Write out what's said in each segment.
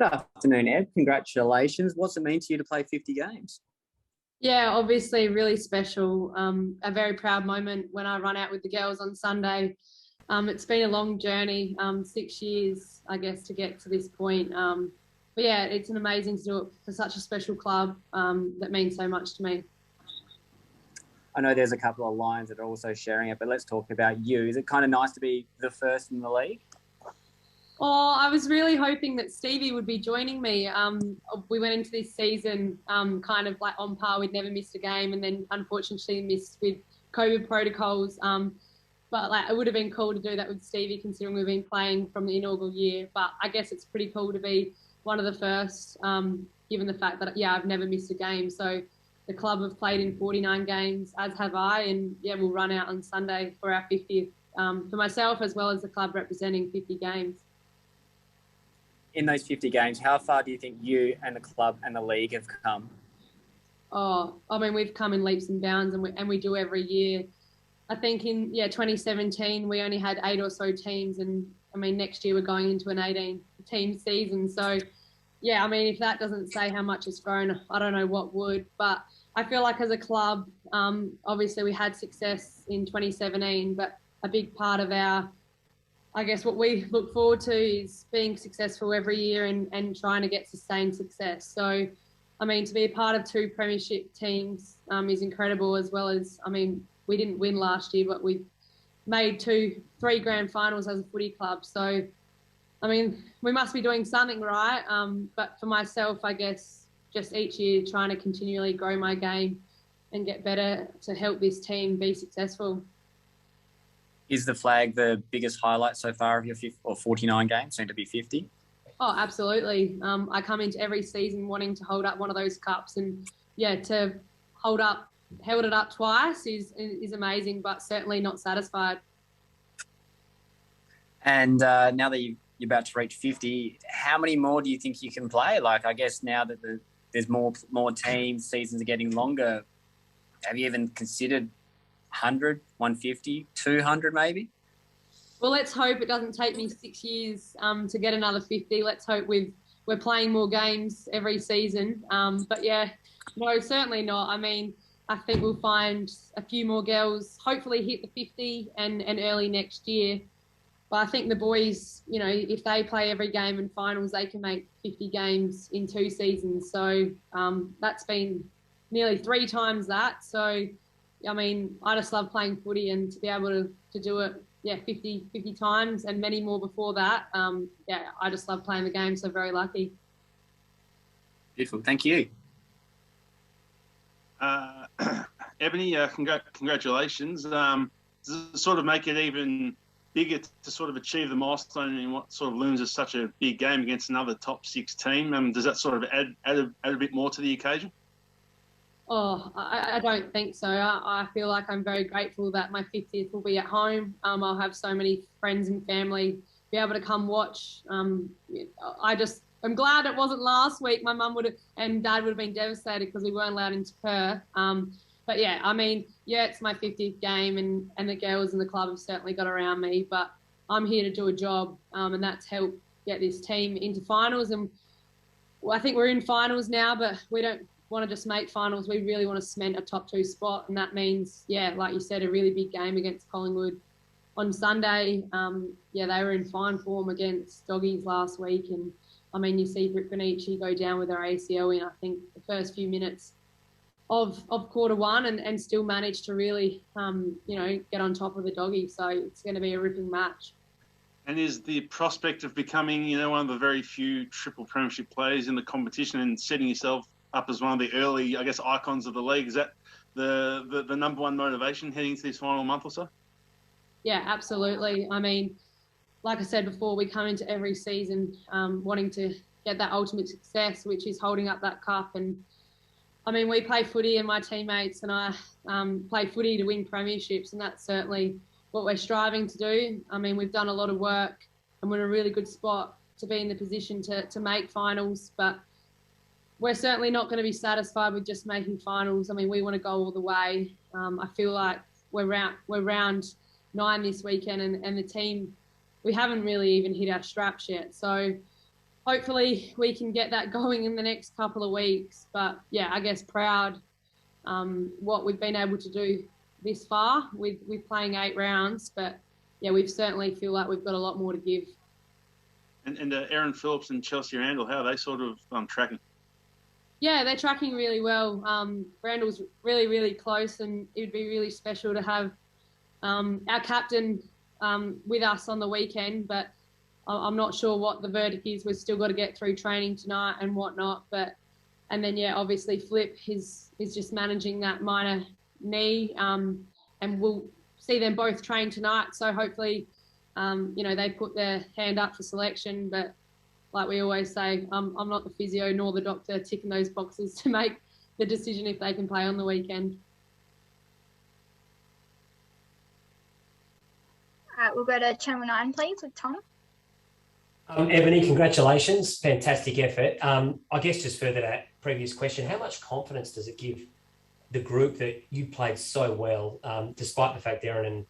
Good afternoon, Ed. Congratulations. What's it mean to you to play 50 games? Yeah, obviously really special. A very proud moment when I run out with the girls on Sunday. It's been a long journey, 6 years, I guess, to get to this point. But yeah, it's an amazing to do it for such a special club that means so much to me. I know there's a couple of Lions that are also sharing it, but let's talk about you. Is it kind of nice to be the first in the league? Oh, I was really hoping that Stevie would be joining me. We went into this season kind of like on par. We'd never missed a game, and then unfortunately missed with COVID protocols. But like it would have been cool to do that with Stevie, considering we've been playing from the inaugural year. But I guess it's pretty cool to be one of the first, given the fact that I've never missed a game. So the club have played in 49 games, as have I, and we'll run out on Sunday for our 50th. For myself as well as the club representing 50 games. In those 50 games, how far do you think you and the club and the league have come? Oh, I mean, we've come in leaps and bounds, and we do every year. I think in 2017 we only had 8 or so teams, and I mean next year we're going into an 18-team season. So I mean if that doesn't say how much it's grown, I don't know what would. But I feel like as a club, obviously we had success in 2017, but a big part of I guess what we look forward to is being successful every year and trying to get sustained success. So, I mean, to be a part of 2 premiership teams is incredible, as well as, I mean, we didn't win last year, but we've made 3 grand finals as a footy club. So, I mean, we must be doing something right. But for myself, I guess just each year trying to continually grow my game and get better to help this team be successful. Is the flag the biggest highlight so far of your 49 games, soon to be 50? Oh, absolutely. I come into every season wanting to hold up one of those cups, and to held it up twice is amazing, but certainly not satisfied. And now that you're about to reach 50, how many more do you think you can play? Like, I guess now that there's more teams, seasons are getting longer, have you even considered 100, 150, 200 maybe? Well, let's hope it doesn't take me 6 years to get another 50. Let's hope we're playing more games every season. But no, certainly not. I mean, I think we'll find a few more girls hopefully hit the 50 and early next year. But I think the boys, if they play every game in finals, they can make 50 games in 2 seasons. So that's been nearly 3 times that. So I mean, I just love playing footy, and to be able to do it, 50 times and many more before that. I just love playing the game, so very lucky. Beautiful. Thank you. Ebony, congratulations. Does it sort of make it even bigger to sort of achieve the milestone in what sort of looms as such a big game against another top 6 team? Does that sort of add a bit more to the occasion? Oh, I don't think so. I feel like I'm very grateful that my 50th will be at home. I'll have so many friends and family be able to come watch. I'm glad it wasn't last week. My mum and dad would have been devastated because we weren't allowed into Perth. But I mean, it's my 50th game, and the girls in the club have certainly got around me. But I'm here to do a job, and that's help get this team into finals. And I think we're in finals now, but we don't want to just make finals. We really want to cement a top 2 spot, and that means like you said, a really big game against Collingwood on Sunday. They were in fine form against Doggies last week, and I mean you see Bonici go down with her ACL in I think the first few minutes of quarter 1 and still manage to really get on top of the Doggies. So it's going to be a ripping match. And is the prospect of becoming one of the very few triple premiership players in the competition and setting yourself up as one of the early, I guess, icons of the league, is that the number one motivation heading into this final month or so? Yeah, absolutely. I mean, like I said before, we come into every season wanting to get that ultimate success, which is holding up that cup. And I mean, we play footy, and my teammates and I play footy to win premierships, and that's certainly what we're striving to do. I mean, we've done a lot of work, and we're in a really good spot to be in the position to make finals, but we're certainly not going to be satisfied with just making finals. I mean, we want to go all the way. I feel like we're round 9 this weekend, and the team, we haven't really even hit our straps yet. So hopefully we can get that going in the next couple of weeks. But yeah, I guess proud what we've been able to do this far with playing 8 rounds. But yeah, we certainly feel like we've got a lot more to give. And Aaron Phillips and Chelsea Randall, how are they sort of tracking? Yeah, they're tracking really well. Randall's really, really close, and it would be really special to have our captain with us on the weekend. But I'm not sure what the verdict is. We've still got to get through training tonight and whatnot. And then, yeah, obviously Flip is just managing that minor knee, and we'll see them both train tonight. So hopefully, they put their hand up for selection. But like we always say, I'm not the physio nor the doctor ticking those boxes to make the decision if they can play on the weekend. All right, we'll go to Channel 9, please, with Tom. Ebony, congratulations. Fantastic effort. I guess just further to that previous question, how much confidence does it give the group that you played so well, despite the fact Aaron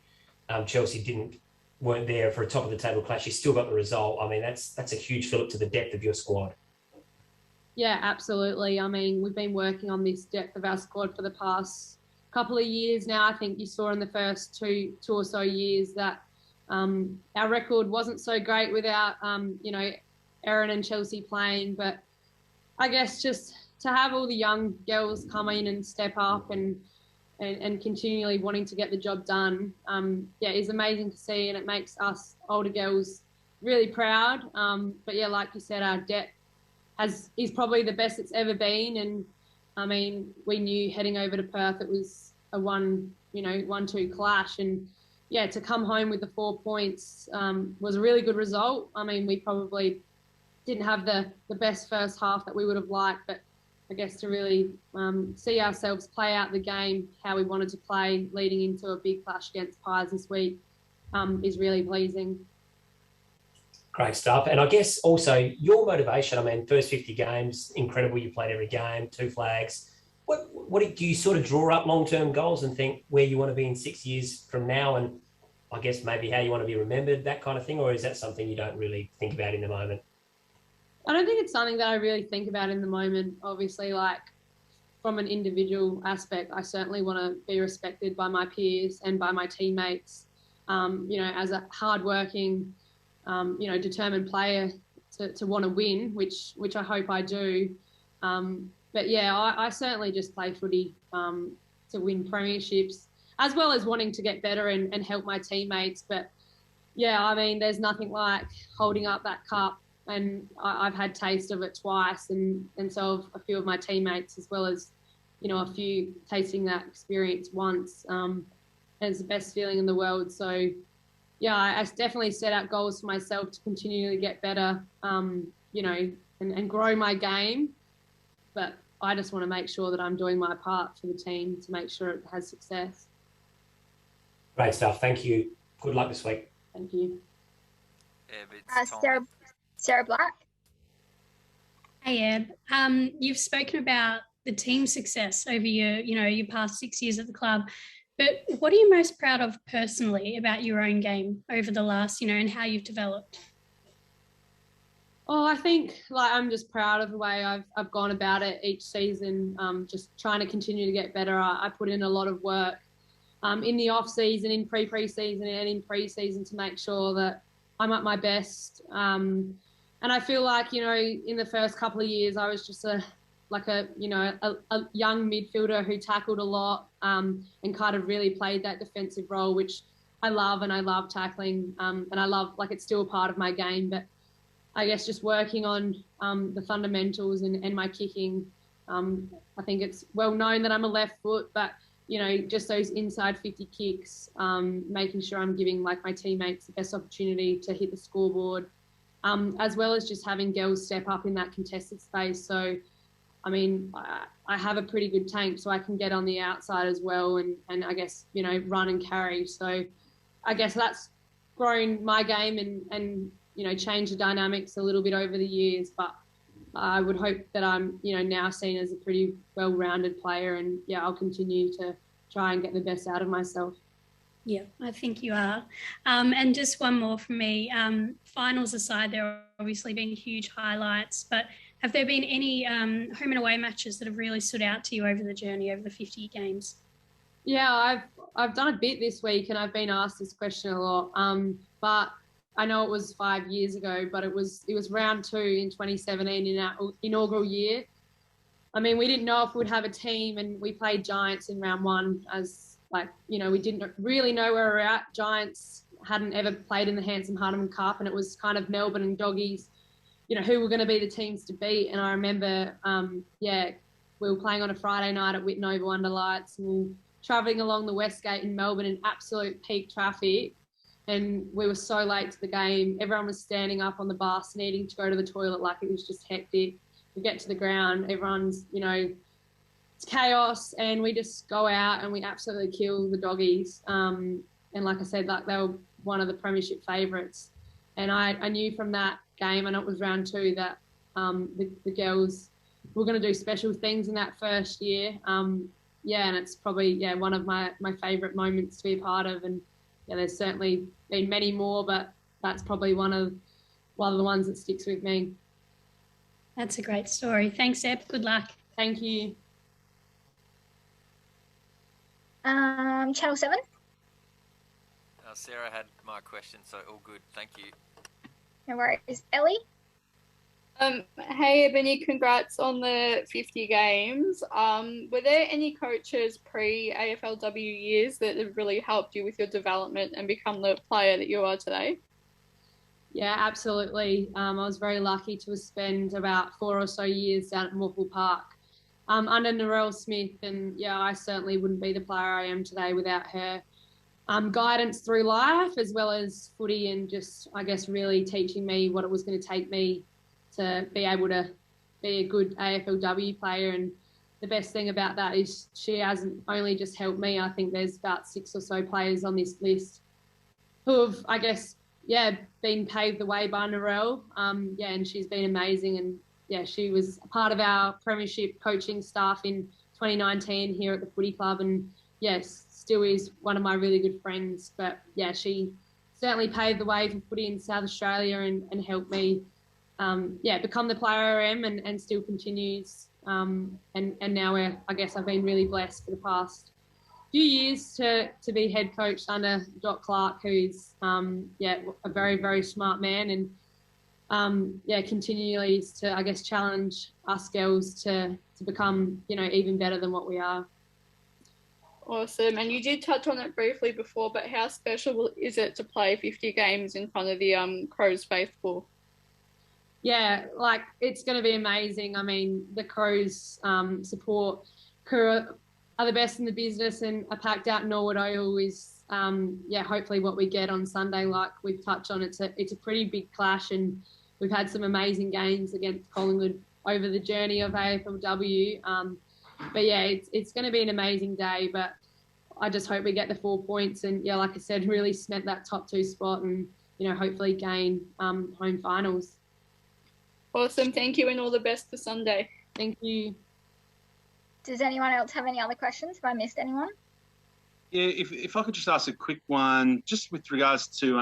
and Chelsea weren't there for a top-of-the-table clash? You still got the result. I mean, that's a huge fillip to the depth of your squad. Yeah, absolutely. I mean, we've been working on this depth of our squad for the past couple of years now. I think you saw in the first two or so years that our record wasn't so great without, Aaron and Chelsea playing. But I guess just to have all the young girls come in and step up and continually wanting to get the job done, is amazing to see, and it makes us older girls really proud. But yeah, like you said, our depth is probably the best it's ever been. And I mean, we knew heading over to Perth it was a 1-2 clash, and yeah, to come home with the 4 points was a really good result. I mean, we probably didn't have the best first half that we would have liked, but I guess to really see ourselves play out the game how we wanted to play leading into a big clash against Pies this week is really pleasing. Great stuff. And I guess also your motivation, I mean, first 50 games, incredible. You played every game, 2 flags. What do you sort of draw up long-term goals and think where you want to be in 6 years from now, and I guess maybe how you want to be remembered, that kind of thing? Or is that something you don't really think about in the moment? I don't think it's something that I really think about in the moment. Obviously, like from an individual aspect, I certainly want to be respected by my peers and by my teammates, as a hardworking, determined player to want to win, which I hope I do. But yeah, I certainly just play footy to win premierships, as well as wanting to get better and help my teammates. But yeah, I mean, there's nothing like holding up that cup, and I've had taste of it twice, and so have a few of my teammates, as well as, a few tasting that experience once. And it's the best feeling in the world. So yeah, I definitely set out goals for myself to continually get better, and grow my game. But I just want to make sure that I'm doing my part for the team to make sure it has success. Great stuff. Thank you. Good luck this week. Thank you. Sarah Black. Hey, Eb. You've spoken about the team success over your past 6 years at the club. But what are you most proud of personally about your own game over the last, and how you've developed? Oh, I think I'm just proud of the way I've gone about it each season, just trying to continue to get better. I put in a lot of work in the off season, in pre-season and in pre-season to make sure that I'm at my best. And I feel like, in the first couple of years, I was just a young midfielder who tackled a lot and kind of really played that defensive role, which I love, and I love tackling, and I love, it's still a part of my game. But I guess just working on the fundamentals and my kicking. I think it's well known that I'm a left foot, but, just those inside 50 kicks, making sure I'm giving my teammates the best opportunity to hit the scoreboard, as well as just having girls step up in that contested space. So, I mean, I have a pretty good tank, so I can get on the outside as well and I guess, run and carry. So I guess that's grown my game and change the dynamics a little bit over the years, but I would hope that I'm, now seen as a pretty well-rounded player, and yeah, I'll continue to try and get the best out of myself. Yeah, I think you are. And just one more from me. Finals aside, there have obviously been huge highlights, but have there been any home and away matches that have really stood out to you over the journey, over the 50 games? Yeah, I've done a bit this week, and I've been asked this question a lot. But I know it was 5 years ago, but it was round 2 in 2017 in our inaugural year. I mean, we didn't know if we'd have a team, and we played Giants in round 1 as we didn't really know where we were at. Giants hadn't ever played in the Hanson Hardeman Cup, and it was kind of Melbourne and Doggies, who were going to be the teams to beat. And I remember, we were playing on a Friday night at Whitten Oval under lights, and we were travelling along the West Gate in Melbourne in absolute peak traffic. And we were so late to the game. Everyone was standing up on the bus, needing to go to the toilet, like it was just hectic. We get to the ground, everyone's, it's chaos, and we just go out and we absolutely kill the Doggies. And like I said, they were one of the premiership favourites. And I knew from that game, and it was round 2, that the girls were going to do special things in that first year. And it's probably one of my favourite moments to be a part of. And there's certainly been many more, but that's probably one of the ones that sticks with me. That's a great story. Thanks, Eb. Good luck. Thank you. Channel 7. Sarah had my question, so all good. Thank you. No worries. Ellie? Hey, Ebony, congrats on the 50 games. Were there any coaches pre-AFLW years that have really helped you with your development and become the player that you are today? Yeah, absolutely. I was very lucky to spend about 4 or so years down at Morville Park under Narelle Smith, and I certainly wouldn't be the player I am today without her guidance through life, as well as footy, and just, I guess, really teaching me what it was going to take me to be able to be a good AFLW player. And the best thing about that is she hasn't only just helped me. I think there's about 6 or so players on this list who have, I guess, been paved the way by Narelle. And she's been amazing. And she was a part of our premiership coaching staff in 2019 here at the footy club. And yes, still is one of my really good friends. But she certainly paved the way for footy in South Australia and helped me, become the player I am, and still continues. And now I've been really blessed for the past few years to be head coach under Doc Clark, who's a very, very smart man, and continually to, I guess, challenge us girls to become, even better than what we are. Awesome. And you did touch on it briefly before, but how special is it to play 50 games in front of the Crows faithful? Yeah, it's going to be amazing. I mean, the Crows support are the best in the business, and a packed out Norwood Oval is, hopefully what we get on Sunday. Like we've touched on, it's a pretty big clash, and we've had some amazing games against Collingwood over the journey of AFLW. It's going to be an amazing day, but I just hope we get the 4 points and, like I said, really cement that top 2 spot and, hopefully gain home finals. Awesome. Thank you, and all the best for Sunday. Thank you. Does anyone else have any other questions? Have I missed anyone? Yeah, if I could just ask a quick one, just with regards to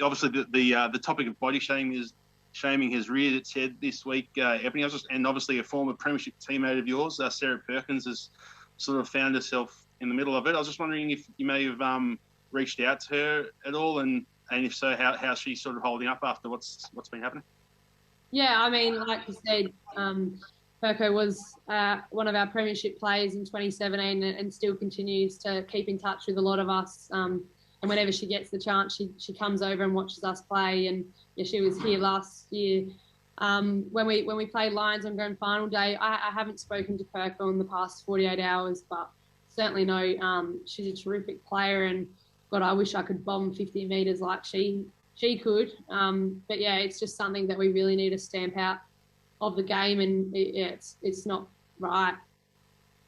obviously the topic of body shaming has reared its head this week, Ebony. And obviously a former premiership teammate of yours, Sarah Perkins, has sort of found herself in the middle of it. I was just wondering if you may have reached out to her at all, and if so, how she's sort of holding up after what's been happening. Yeah, I mean, like you said, Perko was one of our premiership players in 2017 and still continues to keep in touch with a lot of us. And whenever she gets the chance, she comes over and watches us play. And she was here last year when we played Lions on grand final day. I haven't spoken to Perko in the past 48 hours, but certainly know she's a terrific player. And God, I wish I could bomb 50 metres like she could. But it's just something that we really need to stamp out of the game, and it's not right.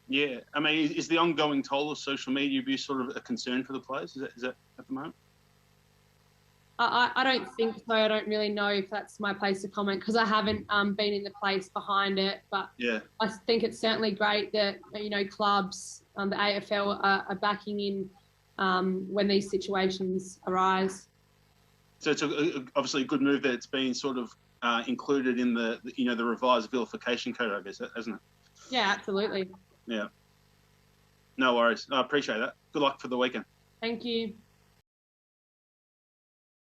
Yeah, I mean, is the ongoing toll of social media abuse sort of a concern for the players? Is that at the moment? I don't think so. I don't really know if that's my place to comment because I haven't been in the place behind it. But I think it's certainly great that clubs, the AFL are backing in when these situations arise. So it's obviously a good move that it's been sort of included in the revised vilification code, I guess, hasn't it? Yeah, absolutely. Yeah. No worries. I appreciate that. Good luck for the weekend. Thank you.